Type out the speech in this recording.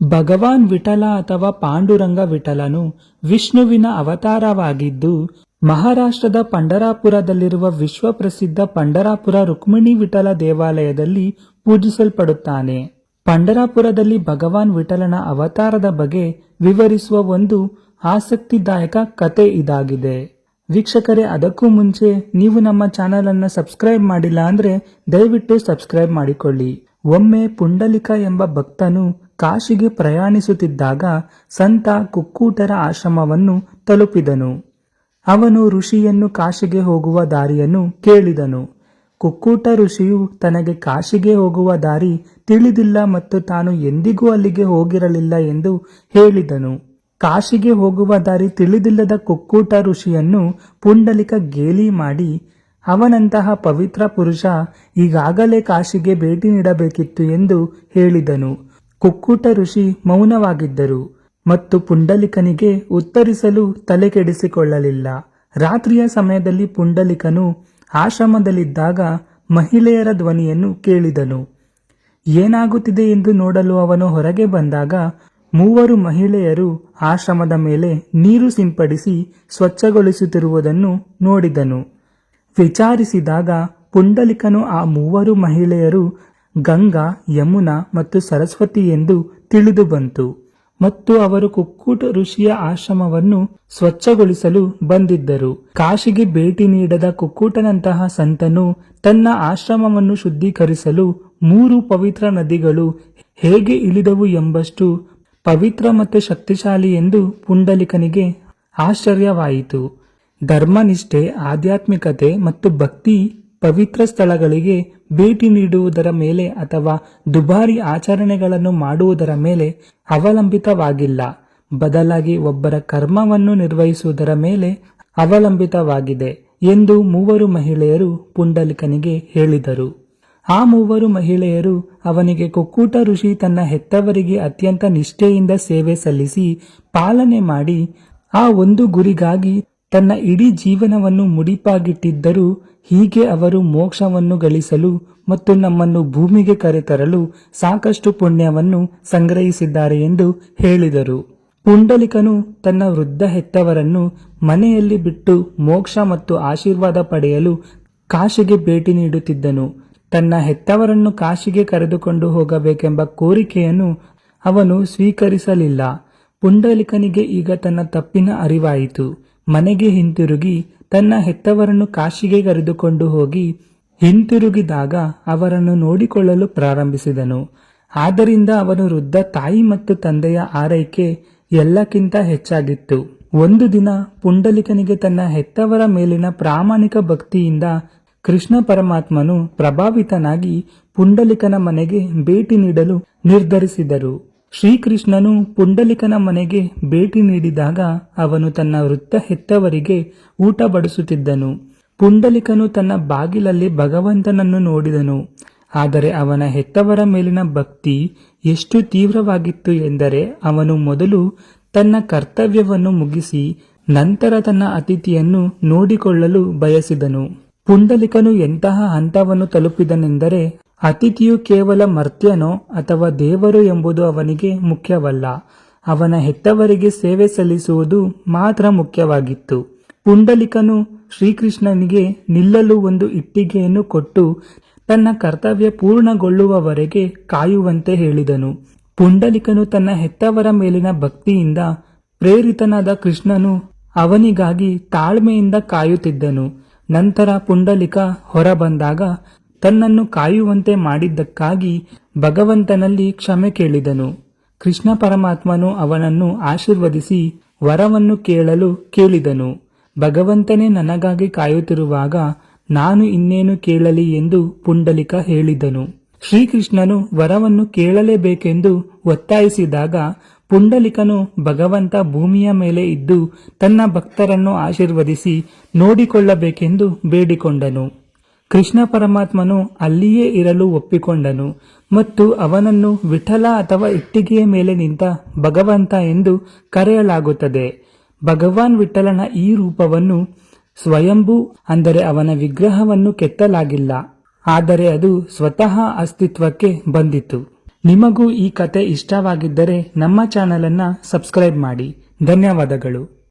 ಭಗವಾನ್ ವಿಠಲ ಅಥವಾ ಪಾಂಡುರಂಗ ವಿಠಲನು ವಿಷ್ಣುವಿನ ಅವತಾರವಾಗಿದ್ದು, ಮಹಾರಾಷ್ಟ್ರದ ಪಂಢರಾಪುರದಲ್ಲಿರುವ ವಿಶ್ವಪ್ರಸಿದ್ಧ ಪಂಢರಾಪುರ ರುಕ್ಮಿಣಿ ವಿಠಲ ದೇವಾಲಯದಲ್ಲಿ ಪೂಜಿಸಲ್ಪಡುತ್ತಾನೆ. ಪಂಢರಾಪುರದಲ್ಲಿ ಭಗವಾನ್ ವಿಠಲನ ಅವತಾರದ ಬಗ್ಗೆ ವಿವರಿಸುವ ಒಂದು ಆಸಕ್ತಿದಾಯಕ ಕತೆ ಇದಾಗಿದೆ. ವೀಕ್ಷಕರೇ, ಅದಕ್ಕೂ ಮುಂಚೆ ನೀವು ನಮ್ಮ ಚಾನೆಲ್ ಅನ್ನು ಸಬ್ಸ್ಕ್ರೈಬ್ ಮಾಡಿಲ್ಲ ಅಂದ್ರೆ ದಯವಿಟ್ಟು ಸಬ್ಸ್ಕ್ರೈಬ್ ಮಾಡಿಕೊಳ್ಳಿ. ಒಮ್ಮೆ ಪುಂಡಲಿಕ ಎಂಬ ಭಕ್ತನು ಕಾಶಿಗೆ ಪ್ರಯಾಣಿಸುತ್ತಿದ್ದಾಗ ಸಂತ ಕುಕ್ಕೂಟರ ಆಶ್ರಮವನ್ನು ತಲುಪಿದನು. ಅವನು ಋಷಿಯನ್ನು ಕಾಶಿಗೆ ಹೋಗುವ ದಾರಿಯನ್ನು ಕೇಳಿದನು. ಕುಕ್ಕೂಟ ಋಷಿಯು ತನಗೆ ಕಾಶಿಗೆ ಹೋಗುವ ದಾರಿ ತಿಳಿದಿಲ್ಲ ಮತ್ತು ತಾನು ಎಂದಿಗೂ ಅಲ್ಲಿಗೆ ಹೋಗಿರಲಿಲ್ಲ ಎಂದು ಹೇಳಿದನು. ಕಾಶಿಗೆ ಹೋಗುವ ದಾರಿ ತಿಳಿದಿಲ್ಲದ ಕುಕ್ಕೂಟ ಋಷಿಯನ್ನು ಪುಂಡಲಿಕ ಗೇಲಿ ಮಾಡಿ, ಅವನಂತಹ ಪವಿತ್ರ ಪುರುಷ ಈಗಾಗಲೇ ಕಾಶಿಗೆ ಭೇಟಿ ನೀಡಬೇಕಿತ್ತು ಎಂದು ಹೇಳಿದನು. ಕುಕ್ಕೂಟ ಋಷಿ ಮೌನವಾಗಿದ್ದರು ಮತ್ತು ಪುಂಡಲಿಕನಿಗೆ ಉತ್ತರಿಸಲು ತಲೆಕೆಡಿಸಿಕೊಳ್ಳಲಿಲ್ಲ. ರಾತ್ರಿಯ ಸಮಯದಲ್ಲಿ ಪುಂಡಲಿಕನು ಆಶ್ರಮದಲ್ಲಿದ್ದಾಗ ಮಹಿಳೆಯರ ಧ್ವನಿಯನ್ನು ಕೇಳಿದನು. ಏನಾಗುತ್ತಿದೆ ಎಂದು ನೋಡಲು ಅವನು ಹೊರಗೆ ಬಂದಾಗ 3 ಮಹಿಳೆಯರು ಆಶ್ರಮದ ಮೇಲೆ ನೀರು ಸಿಂಪಡಿಸಿ ಸ್ವಚ್ಛಗೊಳಿಸುತ್ತಿರುವುದನ್ನು ನೋಡಿದನು. ವಿಚಾರಿಸಿದಾಗ ಪುಂಡಲಿಕನು ಆ 3 ಮಹಿಳೆಯರು ಗಂಗಾ, ಯಮುನಾ ಮತ್ತು ಸರಸ್ವತಿ ಎಂದು ತಿಳಿದು ಬಂತು ಮತ್ತು ಅವರು ಕುಕ್ಕೂಟ ಋಷಿಯ ಆಶ್ರಮವನ್ನು ಸ್ವಚ್ಛಗೊಳಿಸಲು ಬಂದಿದ್ದರು. ಕಾಶಿಗೆ ಭೇಟಿ ನೀಡದ ಕುಕ್ಕೂಟನಂತಹ ಸಂತನು ತನ್ನ ಆಶ್ರಮವನ್ನು ಶುದ್ಧೀಕರಿಸಲು 3 ಪವಿತ್ರ ನದಿಗಳು ಹೇಗೆ ಇಳಿದವು ಎಂಬಷ್ಟು ಪವಿತ್ರ ಮತ್ತು ಶಕ್ತಿಶಾಲಿ ಎಂದು ಪುಂಡಲಿಕನಿಗೆ ಆಶ್ಚರ್ಯವಾಯಿತು. ಧರ್ಮನಿಷ್ಠೆ, ಆಧ್ಯಾತ್ಮಿಕತೆ ಮತ್ತು ಭಕ್ತಿ ಪವಿತ್ರ ಸ್ಥಳಗಳಿಗೆ ಭೇಟಿ ನೀಡುವುದರ ಮೇಲೆ ಅಥವಾ ದುಬಾರಿ ಆಚರಣೆಗಳನ್ನು ಮಾಡುವುದರ ಮೇಲೆ ಅವಲಂಬಿತವಾಗಿಲ್ಲ, ಬದಲಾಗಿ ಒಬ್ಬರ ಕರ್ಮವನ್ನು ನಿರ್ವಹಿಸುವುದರ ಮೇಲೆ ಅವಲಂಬಿತವಾಗಿದೆ ಎಂದು 3 ಮಹಿಳೆಯರು ಪುಂಡಲಿಕನಿಗೆ ಹೇಳಿದರು. ಆ 3 ಮಹಿಳೆಯರು ಅವನಿಗೆ ಕುಕ್ಕೂಟ ಋಷಿ ತನ್ನ ಹೆತ್ತವರಿಗೆ ಅತ್ಯಂತ ನಿಷ್ಠೆಯಿಂದ ಸೇವೆ ಸಲ್ಲಿಸಿ ಪಾಲನೆ ಮಾಡಿ ಆ ಒಂದು ಗುರಿಗಾಗಿ ತನ್ನ ಇಡೀ ಜೀವನವನ್ನು ಮುಡಿಪಾಗಿಟ್ಟಿದ್ದರು. ಹೀಗೆ ಅವರು ಮೋಕ್ಷವನ್ನು ಗಳಿಸಲು ಮತ್ತು ನಮ್ಮನ್ನು ಭೂಮಿಗೆ ಕರೆತರಲು ಸಾಕಷ್ಟು ಪುಣ್ಯವನ್ನು ಸಂಗ್ರಹಿಸಿದ್ದಾರೆ ಎಂದು ಹೇಳಿದರು. ಪುಂಡಲಿಕನು ತನ್ನ ವೃದ್ಧ ಹೆತ್ತವರನ್ನು ಮನೆಯಲ್ಲಿ ಬಿಟ್ಟು ಮೋಕ್ಷ ಮತ್ತು ಆಶೀರ್ವಾದ ಪಡೆಯಲು ಕಾಶಿಗೆ ಭೇಟಿ ನೀಡುತ್ತಿದ್ದನು. ತನ್ನ ಹೆತ್ತವರನ್ನು ಕಾಶಿಗೆ ಕರೆದುಕೊಂಡು ಹೋಗಬೇಕೆಂಬ ಕೋರಿಕೆಯನ್ನು ಅವನು ಸ್ವೀಕರಿಸಲಿಲ್ಲ. ಪುಂಡಲಿಕನಿಗೆ ಈಗ ತನ್ನ ತಪ್ಪಿನ ಅರಿವಾಯಿತು. ಮನೆಗೆ ಹಿಂತಿರುಗಿ ತನ್ನ ಹೆತ್ತವರನ್ನು ಕಾಶಿಗೆ ಕರೆದುಕೊಂಡು ಹೋಗಿ ಹಿಂತಿರುಗಿದಾಗ ಅವರನ್ನು ನೋಡಿಕೊಳ್ಳಲು ಪ್ರಾರಂಭಿಸಿದನು. ಆದ್ದರಿಂದ ಅವನು ವೃದ್ಧ ತಾಯಿ ಮತ್ತು ತಂದೆಯ ಆರೈಕೆ ಎಲ್ಲಕ್ಕಿಂತ ಹೆಚ್ಚಾಗಿತ್ತು. ಒಂದು ದಿನ ಪುಂಡಲಿಕನಿಗೆ ತನ್ನ ಹೆತ್ತವರ ಮೇಲಿನ ಪ್ರಾಮಾಣಿಕ ಭಕ್ತಿಯಿಂದ ಕೃಷ್ಣ ಪರಮಾತ್ಮನು ಪ್ರಭಾವಿತನಾಗಿ ಪುಂಡಲಿಕನ ಮನೆಗೆ ಭೇಟಿ ನೀಡಲು ನಿರ್ಧರಿಸಿದರು. ಶ್ರೀಕೃಷ್ಣನು ಪುಂಡಲಿಕನ ಮನೆಗೆ ಭೇಟಿ ನೀಡಿದಾಗ ಅವನು ತನ್ನ ವೃದ್ಧ ಹೆತ್ತವರಿಗೆ ಊಟ ಬಡಿಸುತ್ತಿದ್ದನು. ಪುಂಡಲಿಕನು ತನ್ನ ಬಾಗಿಲಲ್ಲಿ ಭಗವಂತನನ್ನು ನೋಡಿದನು. ಆದರೆ ಅವನ ಹೆತ್ತವರ ಮೇಲಿನ ಭಕ್ತಿ ಎಷ್ಟು ತೀವ್ರವಾಗಿತ್ತು ಎಂದರೆ ಅವನು ಮೊದಲು ತನ್ನ ಕರ್ತವ್ಯವನ್ನು ಮುಗಿಸಿ ನಂತರ ತನ್ನ ಅತಿಥಿಯನ್ನು ನೋಡಿಕೊಳ್ಳಲು ಬಯಸಿದನು. ಪುಂಡಲಿಕನು ಎಂತಹ ಹಂತವನ್ನು ತಲುಪಿದನೆಂದರೆ ಅತಿಥಿಯು ಕೇವಲ ಮರ್ತ್ಯನೋ ಅಥವಾ ದೇವರು ಎಂಬುದು ಅವನಿಗೆ ಮುಖ್ಯವಲ್ಲ, ಅವನ ಹೆತ್ತವರಿಗೆ ಸೇವೆ ಸಲ್ಲಿಸುವುದು ಮಾತ್ರ ಮುಖ್ಯವಾಗಿತ್ತು. ಪುಂಡಲಿಕನು ಶ್ರೀಕೃಷ್ಣನಿಗೆ ನಿಲ್ಲಲು ಒಂದು ಇಟ್ಟಿಗೆಯನ್ನು ಕೊಟ್ಟು ತನ್ನ ಕರ್ತವ್ಯ ಪೂರ್ಣಗೊಳ್ಳುವವರೆಗೆ ಕಾಯುವಂತೆ ಹೇಳಿದನು. ಪುಂಡಲಿಕನು ತನ್ನ ಹೆತ್ತವರ ಮೇಲಿನ ಭಕ್ತಿಯಿಂದ ಪ್ರೇರಿತನಾದ ಕೃಷ್ಣನು ಅವನಿಗಾಗಿ ತಾಳ್ಮೆಯಿಂದ ಕಾಯುತ್ತಿದ್ದನು. ನಂತರ ಪುಂಡಲಿಕ ಹೊರಬಂದಾಗ ತನ್ನನ್ನು ಕಾಯುವಂತೆ ಮಾಡಿದ್ದಕ್ಕಾಗಿ ಭಗವಂತನಲ್ಲಿ ಕ್ಷಮೆ ಕೇಳಿದನು. ಕೃಷ್ಣ ಪರಮಾತ್ಮನು ಅವನನ್ನು ಆಶೀರ್ವದಿಸಿ ವರವನ್ನು ಕೇಳಲು ಕೇಳಿದನು. ಭಗವಂತನೇ ನನಗಾಗಿ ಕಾಯುತ್ತಿರುವಾಗ ನಾನು ಇನ್ನೇನು ಕೇಳಲಿ ಎಂದು ಪುಂಡಲಿಕ ಹೇಳಿದನು. ಶ್ರೀಕೃಷ್ಣನು ವರವನ್ನು ಕೇಳಲೇಬೇಕೆಂದು ಒತ್ತಾಯಿಸಿದಾಗ ಪುಂಡಲಿಕನು ಭಗವಂತ ಭೂಮಿಯ ಮೇಲೆ ಇದ್ದು ತನ್ನ ಭಕ್ತರನ್ನು ಆಶೀರ್ವದಿಸಿ ನೋಡಿಕೊಳ್ಳಬೇಕೆಂದು ಬೇಡಿಕೊಂಡನು. ಕೃಷ್ಣ ಪರಮಾತ್ಮನು ಅಲ್ಲಿಯೇ ಇರಲು ಒಪ್ಪಿಕೊಂಡನು ಮತ್ತು ಅವನನ್ನು ವಿಠಲ ಅಥವಾ ಇಟ್ಟಿಗೆಯ ಮೇಲೆ ನಿಂತ ಭಗವಂತ ಎಂದು ಕರೆಯಲಾಗುತ್ತದೆ. ಭಗವಾನ್ ವಿಠಲನ ಈ ರೂಪವನ್ನು ಸ್ವಯಂಭೂ ಅಂದರೆ ಅವನ ವಿಗ್ರಹವನ್ನು ಕೆತ್ತಲಾಗಿಲ್ಲ, ಆದರೆ ಅದು ಸ್ವತಃ ಅಸ್ತಿತ್ವಕ್ಕೆ ಬಂದಿತು. ನಿಮಗೂ ಈ ಕತೆ ಇಷ್ಟವಾಗಿದ್ದರೆ ನಮ್ಮ ಚಾನಲನ್ನು ಸಬ್ಸ್ಕ್ರೈಬ್ ಮಾಡಿ. ಧನ್ಯವಾದಗಳು.